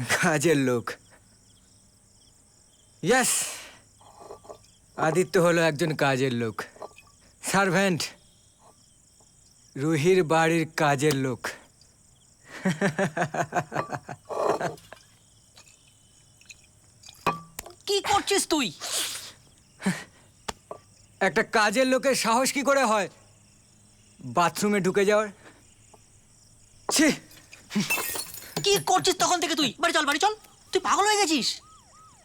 কাজের লোক। ইয়েস, আদিত্য হলো একজন কাজের লোক, সার্ভেন্ট, রুহির বাড়ির কাজের লোক। কি করছিস তুই? একটা কাজের লোকের সাহস কি করে হয় বাথরুমে ঢুকে যাওয়ার? ছি! কি করছিস তখন থেকে তুই? বাড়ি চল, বাড়ি চল। তুই পাগল হয়ে গেছিস।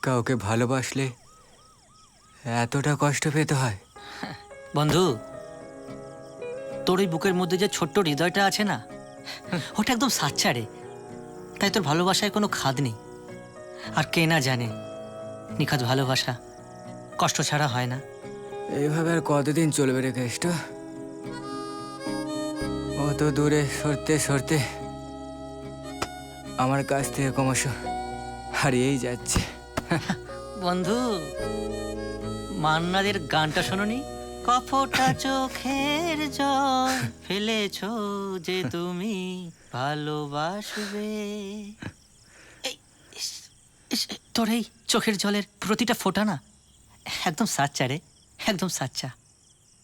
কাউকে ভালোবাসলে এতটা কষ্ট পেতে হয়? বন্ধু, তোর ওই বুকের মধ্যে যে ছোট্ট হৃদয়টা আছে না, ওটা একদম সাচ্চা রে। তাই তোর ভালোবাসায় কোনো খাদ নেই। আর কে না জানে নিখাদ ভালোবাসা কষ্ট ছাড়া হয় না। এইভাবে আর কতদিন চলবে রে কেষ্ট? অত দূরে সরতে সরতে আমার কাছ থেকে ক্রমশ হারিয়েই যাচ্ছে। বন্ধু, মান্নাদের গানটা শোনোনি? কপটা চোখের জল ফেলেছো যে তুমি ভালোবাসবে। এই, ইস, ইস, তোর এই চোখের জলের প্রতিটা ফোঁটা না একদম সাচ্চা রে, একদম সাচ্চা।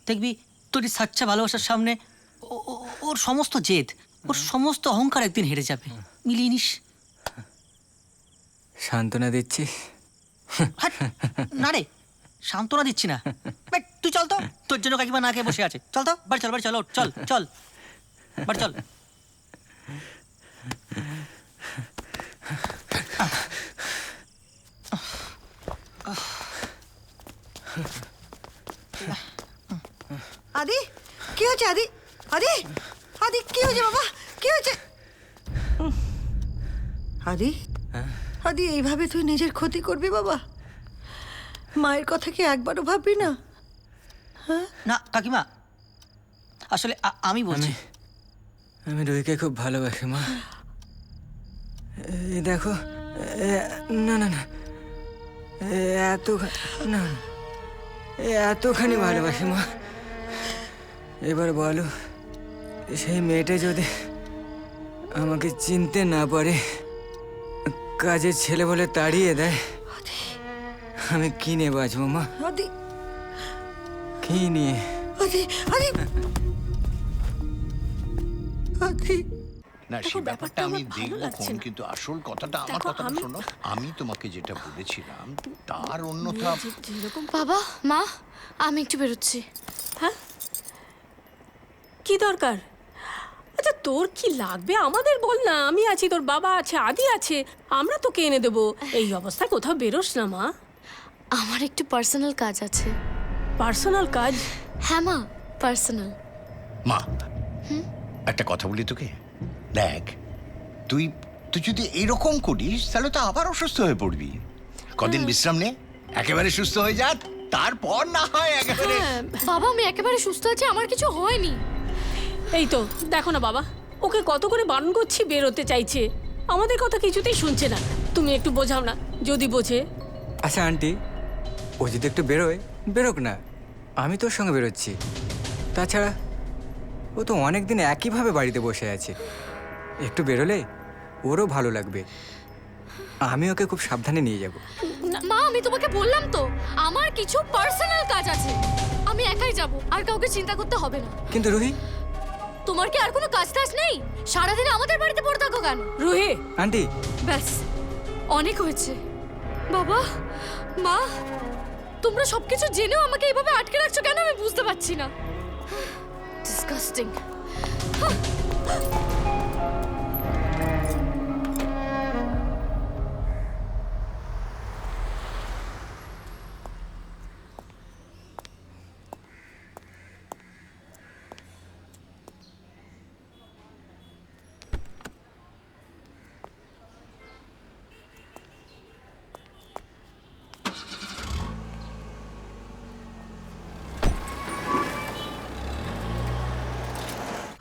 দেখবি তোর এই সাচ্চা ভালোবাসার সামনে ওর সমস্ত জেদ, ওর সমস্ত অহংকার একদিন হেরে যাবে। মিলিয়ে নিস। সান্ত্বনা দিচ্ছিস? হাট, না রে, সান্ত্বনা দিচ্ছি না। বেট, তুই চল তো, তোর জন্য কাকিমা না খেয়ে বসে আছে। চল তো, বাড়ি চল, বাড়ি চল, ওঠ, চল চল, বাড়ি চল। আদি, কি হয়েছে আদি? আদি, আদি কি হয়েছে বাবা? কি হয়েছে আদি? আদি, এইভাবে তুই নিজের ক্ষতি করবি বাবা? মায়ের কথা কি একবারও ভাববি না? না কাকিমা, আসলে আমি বলছি। আমি রুহিকে খুব ভালোবাসি মা। এই দেখো, না না না, এত না, এতখানি ভালোবাসি মা। এবার বলো, সেই মেয়েটা যদি আমাকে চিনতে না পারে, কাজের ছেলে বলে তাড়িয়ে দেয়, আমি কি নিয়ে বাঁচবো মা? আদি, কি নিয়ে? আদি, আদি, আদি। না, সে ব্যাপারটা আমি দেখবো ফোন, কিন্তু আসল কথাটা আমার কথাটা শোনো। আমি তোমাকে যেটা বলেছিলাম তার অন্যথা। বাবা, মা, আমি একটু বেরোচ্ছি। হ্যাঁ, কি দরকার? আচ্ছা, তোর কি লাগবে আমাদের বল না, আমি আছি, তোর বাবা আছে, আদি আছে, আমরা তোকে এনে দেবো। এই অবস্থায় কোথাও বেরোস না মা। আমার একটু পার্সোনাল কাজ আছে। পার্সোনাল কাজ? হ্যাঁ মা, পার্সোনাল। মা, একটা কথা বলি তোকে। দেখ, তুই তুই যদি এইরকম করিস তাহলে তো আবার অসুস্থ হয়ে পড়বি। কদিন বিশ্রাম নে, একেবারে সুস্থ হয়ে যা, তারপর না হয় একেবারে। বাবা, আমি একেবারে সুস্থ আছি, আমার কিছু হয়নি। এই তো দেখো না বাবা, ওকে কত করে বারণ করছি, বেরোতে চাইছে, আমাদের কথা কিছুতেই শুনছে না। তুমি একটু বোঝাও না, যদি বোঝে। আচ্ছা আন্টি, ও যদি একটু বেরোয়, বেরোক না, আমি তোর সঙ্গে বেরোচ্ছি। তাছাড়া ও তো অনেকদিন একইভাবে বাড়িতে বসে আছে, একটু বেরোলে ওরও ভালো লাগবে। আমি ওকে খুব সাবধানে নিয়ে যাব। মা, আমি তোমাকে বললাম তো, আমার কিছু পার্সোনাল কাজ আছে, আমি একাই যাব, আর কাউকে চিন্তা করতে হবে না। কিন্তু রুহি, তোমার কি আর কোনো কাজ টাজ নেই? সারাদিন আমাদের বাড়িতে পড়ে থাকো কেন? রুহি, আন্টি, ব্যাস, অনেক হয়েছে। বাবা, মা, তোমরা সবকিছু জেনেও আমাকে এইভাবে আটকে রাখছো কেন আমি বুঝতে পারছি না। ডিসগাস্টিং।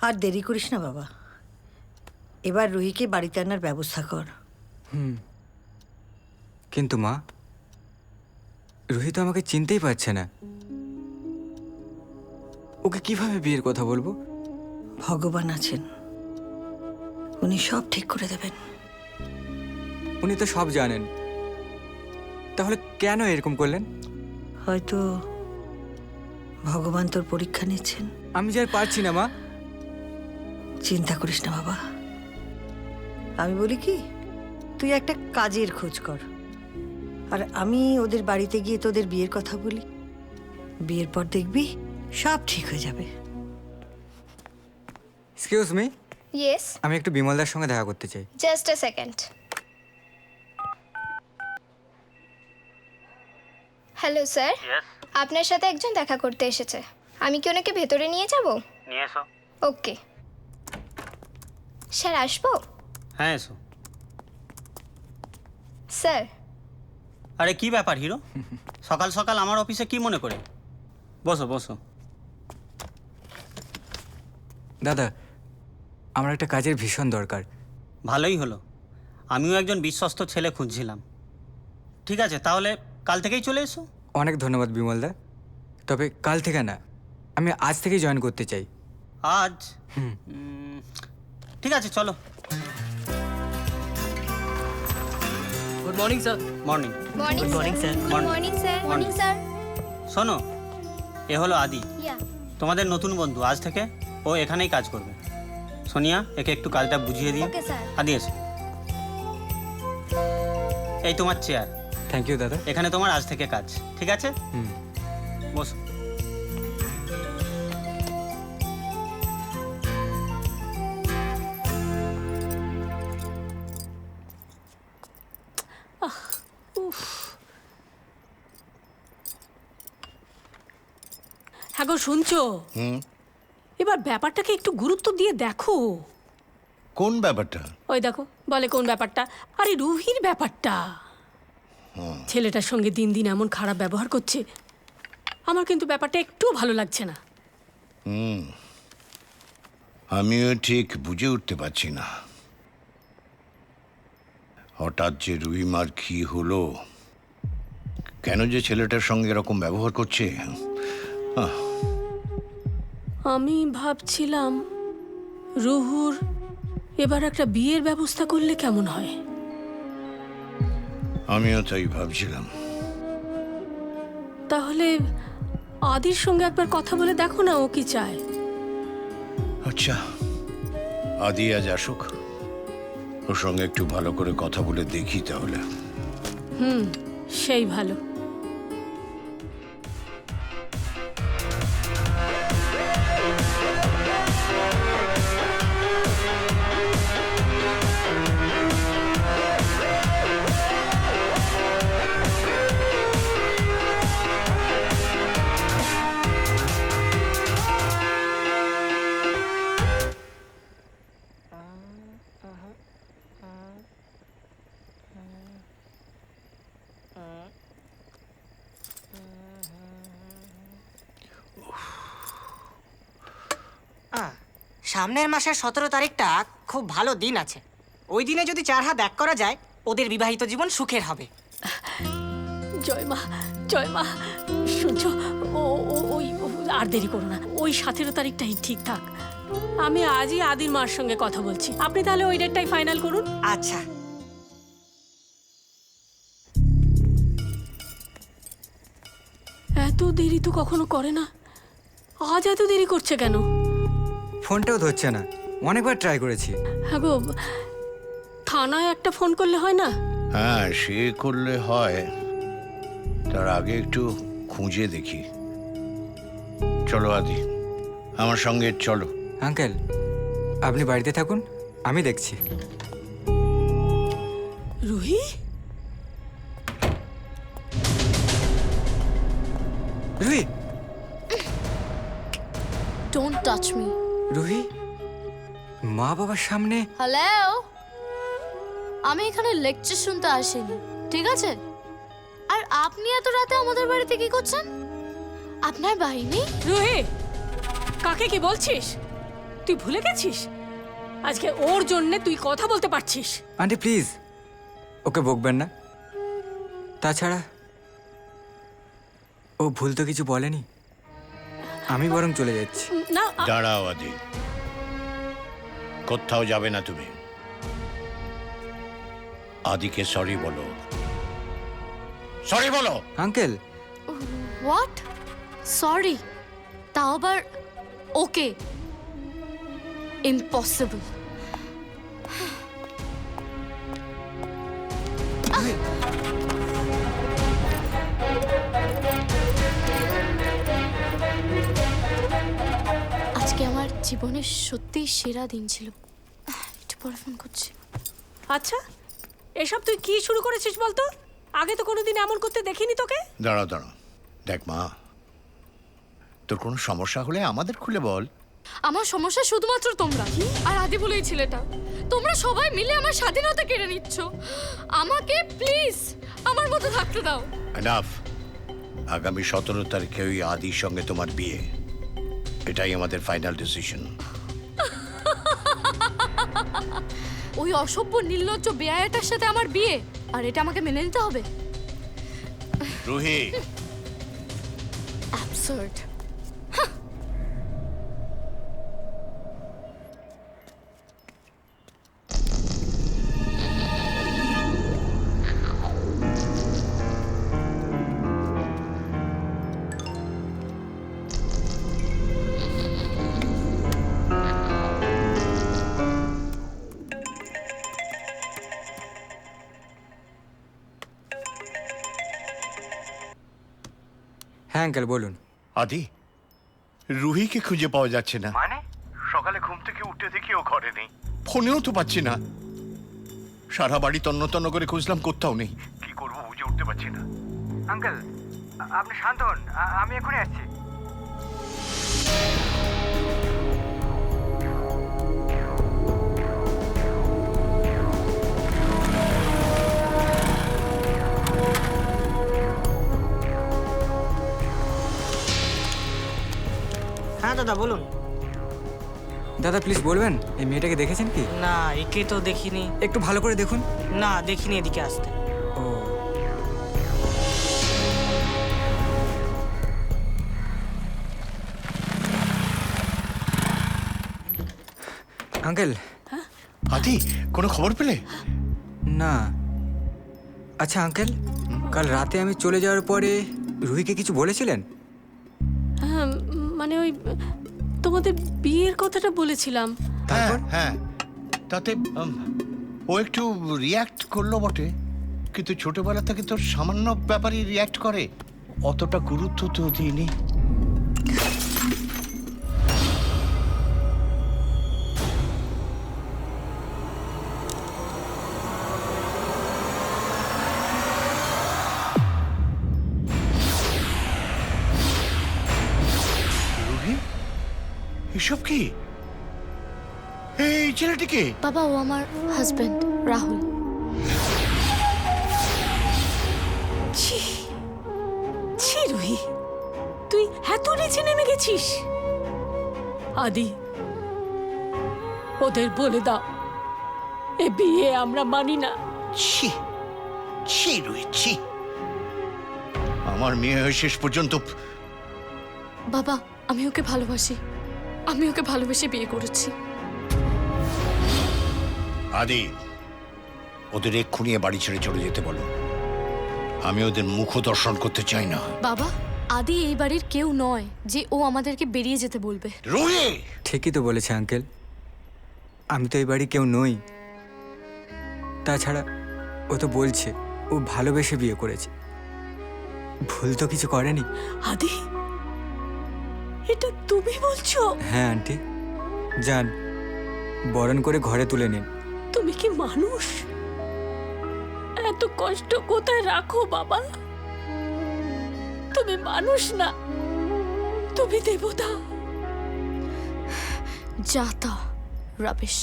আর দেরি করিস না বাবা, এবার রুহিকে বাড়িতে আনার ব্যবস্থা কর। কিন্তু মা, রুহি তো আমাকে চিনতেই পারছে না, ওকে কিভাবে বিয়ের কথা বলবো? ভগবান আছেন, উনি সব ঠিক করে দেবেন। উনি তো সব জানেন, তাহলে কেন এরকম করলেন? হয়তো ভগবান তোর পরীক্ষা নিচ্ছেন। আমি যে আর পারছি না মা। চিন্তা করিস না বাবা, আমি বলি কি, তুই একটা কাজের খোঁজ কর, আর আমি ওদের বাড়িতে গিয়ে তোদের বিয়ের কথা বলি। বিয়ের পর দেখবি সব ঠিক হয়ে যাবে। এক্সকিউজ মি, ইয়েস, আমি একটু বিমলদার সঙ্গে দেখা করতে চাই। জাস্ট আ সেকেন্ড। হ্যালো স্যার, আপনার সাথে একজন দেখা করতে এসেছে। আমি কি ওনাকে ভেতরে নিয়ে যাব? নিয়ে এসো। ওকে স্যার, আসবো? হ্যাঁ এসো। স্যার, আরে কি ব্যাপার হিরো, সকাল সকাল আমার অফিসে কি মনে করে? বসো বসো। দাদা, আমার একটা কাজের ভীষণ দরকার। ভালোই হলো, আমিও একজন বিশ্বস্ত ছেলে খুঁজছিলাম। ঠিক আছে, তাহলে কাল থেকেই চলে এসো। অনেক ধন্যবাদ বিমলদা, তবে কাল থেকে না, আমি আজ থেকেই জয়েন করতে চাই। আজ? ঠিক আছে, চলো। Good morning sir. Morning. Morning sir. Good morning sir. Morning sir. শোনো, এ হলো আদি, ইয়া, তোমাদের নতুন বন্ধু। আজ থেকে ও এখানেই কাজ করবে। সোনিয়া, একে একটু কাজটা বুঝিয়ে দিও। Okay sir. আদি এসো। এই তোমার চেয়ার, থ্যাংক ইউ দাদা। এখানে তোমার আজ থেকে কাজ। ঠিক আছে, হুম। বসো। হ্যাঁ গো, শুনছো? এবার ব্যাপারটাকে একটু গুরুত্ব দিয়ে দেখো। কোন ব্যাপারটা? ওই দেখো, বলে কোন ব্যাপারটা? আরে রুহির ব্যাপারটা। ছেলেটার সঙ্গে দিন দিন এমন খারাপ ব্যবহার করছে, আমার কিন্তু ব্যাপারটা একটু ভালো লাগছে না। আমিও ঠিক বুঝে উঠতে পারছি না, হঠাৎ যে রুহিমার কি হলো, কেন যে ছেলেটার সঙ্গে এরকম ব্যবহার করছে। আমি ভাবছিলাম রুহুর এবার একটা বিয়ের ব্যবস্থা করলে কেমন হয়। আমিও তাই ভাবছিলাম। তাহলে আদির সঙ্গে একবার কথা বলে দেখো না, ও কি চায়। আচ্ছা, আদি আজ আসুক, ওর সঙ্গে একটু ভালো করে কথা বলে দেখি তাহলে। সেই ভালো। সামনের মাসের 17 তারিখটা খুব ভালো দিন আছে। ওই দিনে যদি 4 হাত এক করা যায়, ওদের বিবাহিত জীবন সুখের হবে। জয় মা, জয় মা। শুনছো, ওই আর দেরি করো না, ওই 17 তারিখটাই ঠিক থাক। আমি আজই আদির মার সঙ্গে কথা বলছি, আপনি তাহলে ওই ডেটটাই ফাইনাল করুন। আচ্ছা। এত দেরি তো কখনো করে না, আজ এত দেরি করছে কেন? ফোনটাও ধরছে না, অনেকবার ট্রাই করেছি। হ্যাঁ গো, থানায় একটা ফোন করলে হয় না? হ্যাঁ, সে করলে হয়, তার আগে একটু খুঁজে দেখি। চলো আদি, আমার সঙ্গে চলো। আঙ্কেল, আপনি বাড়িতে থাকুন, আমি দেখছি। Ruhi? Ruhi? Don't touch me. Ruhi, মা বাবার সামনে? হ্যালো, আমি এখানে লেকচার শুনতে আসিনি, ঠিক আছে? আর আপনি এত রাতে আমাদের বাড়িতে কি করছেন? আপনার বাহিনী? রুহি, কাকে কি বলছিস? তুই ভুলে গেছিস আজকে ওর জন্য তুই কথা বলতে পারছিস? আন্টি প্লিজ, ওকে বকবেন না। তাছাড়া ও ভুল তো কিছু বলেনি, আমি বরং চলে যাচ্ছি। না, দাঁড়াও আদি, কোথাও যাবে না তুমি। আদিকে সরি বলো, সরি বলো। Uncle what? সরি? তাও আবার ওকে? ইম্পসিবল। আজকে আমার জীবনের সত্যিই সেরা দিন ছিল। একটু পরে ফোন করছি। আচ্ছা, এসব তুই কি শুরু করেছিস বলতো? আগে তো কোনোদিন এমন করতে দেখিনি তোকে। দাঁড়া দাঁড়া, দেখ মা, তোর কোনো সমস্যা হলে আমাদের খুলে বল। আমার সমস্যা শুধুমাত্র তোমরা আর আদি বলে এই ছেলেটা। তোমরা সবাই মিলে আমার স্বাধীনতা কেড়ে নিচ্ছ। আমাকে প্লিজ আমার মতো থাকতে দাও। এনাফ। আগামী 17 তারিখে ওই আদির সঙ্গে তোমার বিয়ে, এটাই আমাদের ফাইনাল ডিসিশন। ওই অসভ্য নির্লজ্জ বেয়াটার সাথে আমার বিয়ে, আর এটা আমাকে মেনে নিতে হবে? রুহি, অ্যাবসার্ড। হ্যাঁ আঙ্কেল বলুন। আদি, রুহিকে খুঁজে পাওয়া যাচ্ছে না। মানে সকালে ঘুম থেকে উঠে দেখি ও ঘরে নেই, ফোনেও তো পাচ্ছি না। সারা বাড়ি তন্ন তন্ন করে খুঁজলাম, কোথাও নেই। কি করবো বুঝে উঠতে পারছি না। আঙ্কেল আপনি শান্ত হন, আমি এখনই আসছি। হ্যাঁ দাদা বলুন। দাদা প্লিজ বলবেন এই মেয়েটাকে দেখেছেন কি? না, একে তো দেখিনি। একটু ভালো করে দেখুন। না, দেখিনি, এদিকে আসতে। ও আঙ্কেল। আদি, কোনো খবর পেলে? না। আচ্ছা আঙ্কেল, কাল রাতে আমি চলে যাওয়ার পরে রুহিকে কিছু বলেছিলেন? হ্যাঁ, মানে ওই তোমাদের বিয়ের কথাটা বলেছিলাম। হ্যাঁ হ্যাঁ, তাতে ও একটু রিয়াক্ট করলো বটে, কিন্তু ছোটবেলা থেকে তোর সামান্য ব্যাপারে রিয়াক্ট করে, অতটা গুরুত্ব তো দিইনি। রুহি, এসব কি? এই ছেলেটিকে? বাবা, ও আমার হাজবেন্ড রাহুল। ছি ছি রুহি, তুই এত নিচে নেমে গেছিস। আদি, ওদের বলে দাও এ বিয়ে আমরা মানি না। ছি ছি রুহি, ছি। আমার মেয়ে হয়ে শেষ পর্যন্ত। বাবা, আমি ওকে ভালোবাসি। আমি ওকে ভালোবেসে বিয়ে করেছি। আদি, ওদের এক্ষুনি এ বাড়ি ছেড়ে চলে যেতে বলো। আমি ওদের মুখ দর্শন করতে চাই না। বাবা, আদি এই বাড়ির কেউ নয় যে ও আমাদেরকে বেরিয়ে যেতে বলবে। রুহি! ঠিকই তো বলেছে আঙ্কেল, আমি তো এই বাড়ি কেউ নই। তাছাড়া ও তো বলছে ও ভালোবেসে বিয়ে করেছে, ভুল তো কিছু করেনি। আদি, এটা তুমি বলছো? হ্যাঁ আন্টি, যান বরণ করে ঘরে তুলে নিন। তুমি কি মানুষ? এত কষ্ট কোথায় রাখো বাবা? তুমি মানুষ না, তুমি দেবতা। যাতা রাবিশ।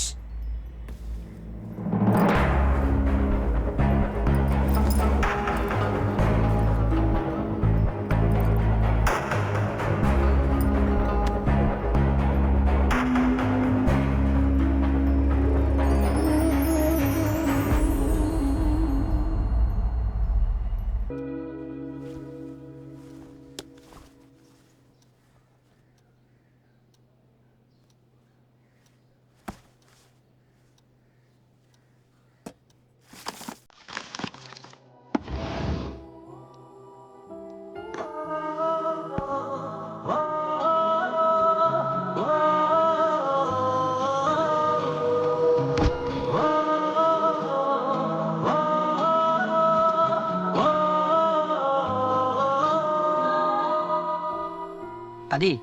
আদি,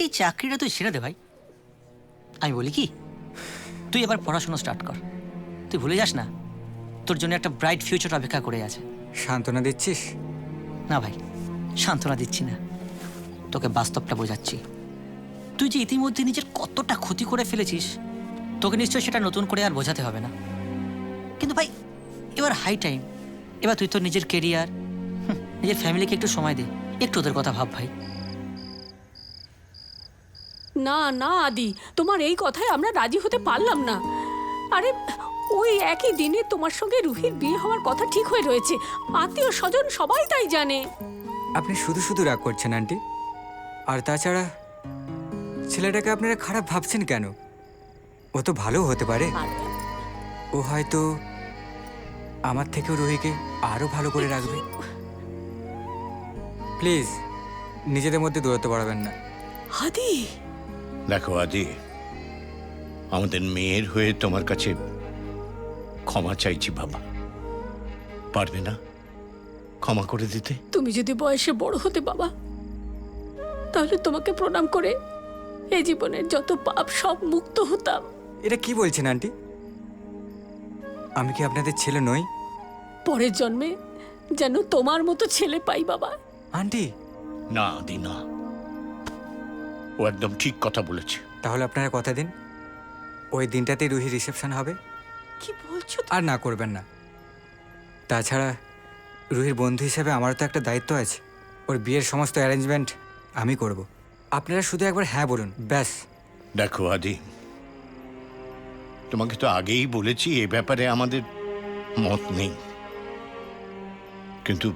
এই চাকরিটা তুই ছেড়ে দে ভাই। আমি বলি কি, তুই এবার পড়াশোনা স্টার্ট কর। তুই ভুলে যাস না, তোর জন্য একটা ব্রাইট ফিউচার অপেক্ষা করে আছে। সান্ত্বনা দিচ্ছিস? না ভাই, সান্ত্বনা দিচ্ছি না, তোকে বাস্তবটা বোঝাচ্ছি। তুই যে ইতিমধ্যে নিজের কতটা ক্ষতি করে ফেলেছিস, তোকে নিশ্চয়ই সেটা নতুন করে আর বোঝাতে হবে না। কিন্তু ভাই, এবার হাই টাইম, এবার তুই তোর নিজের কেরিয়ার, নিজের ফ্যামিলিকে একটু সময় দে, একটু ওদের কথা ভাব ভাই। না না আদি, তোমার এই কথায় আমরা রাজি হতে পারলাম না। আরে ওই একই দিনে তোমার সঙ্গে রুহির বিয়ে হওয়ার কথা ঠিক হয়ে রয়েছে, আত্মীয় স্বজন সবাই তাই জানে। আপনি শুধু শুধু রাগ করছেন আন্টি। আর তাছাড়া ছেলেটাকে আপনারা খারাপ ভাবছেন কেন? ও তো ভালো হতে পারে। ও হয়তো আমার থেকেও রুহিকে আরো ভালো করে রাখবে। প্লিজ নিজেদের মধ্যে দূরত্ব বাড়াবেন না। আদি, দেখো আদি, আমাদের মেয়ের হয়ে তোমার কাছে ক্ষমা চাইছি বাবা। পারবে না ক্ষমা করে দিতে? তুমি যদি বয়সে বড় হতে বাবা, তাহলে তোমাকে প্রণাম করে এই জীবনের যত পাপ সব মুক্ত হতাম। এটা কি বলছেন আন্টি? আমি কি আপনাদের ছেলে নই? পরের জন্মে যেন তোমার মতো ছেলে পাই বাবা। আন্টি, না আদি না, ও একদম ঠিক কথা বলেছে। তাহলে আপনারা কথা দিন, ওই দিনটাতেই রুহি রিসেপশন হবে। কি বলছো? আর না করবেন না। তাছাড়া রুহির বন্ধু হিসেবে আমারও তো একটা দায়িত্ব আছে। ওর বিয়ের সমস্ত অ্যারেঞ্জমেন্ট আমি করব। আপনারা শুধু একবার হ্যাঁ বলুন, ব্যাস। দেখো আদি, তোমাকে তো আগেই বলেছি এ ব্যাপারে আমাদের মত নেই, কিন্তু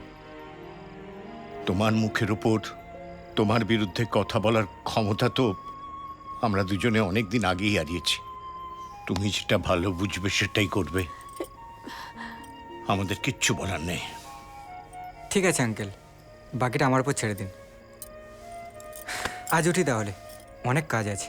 তোমার মুখের উপর তোমার বিরুদ্ধে কথা বলার ক্ষমতা তো আমরা দুজনে অনেকদিন আগেই হারিয়েছি। তুমি যেটা ভালো বুঝবে সেটাই করবে, আমাদের কিচ্ছু বলার নেই। ঠিক আছে আঙ্কেল, বাকিটা আমার উপর ছেড়ে দিন। আজ উঠি তাহলে, অনেক কাজ আছে।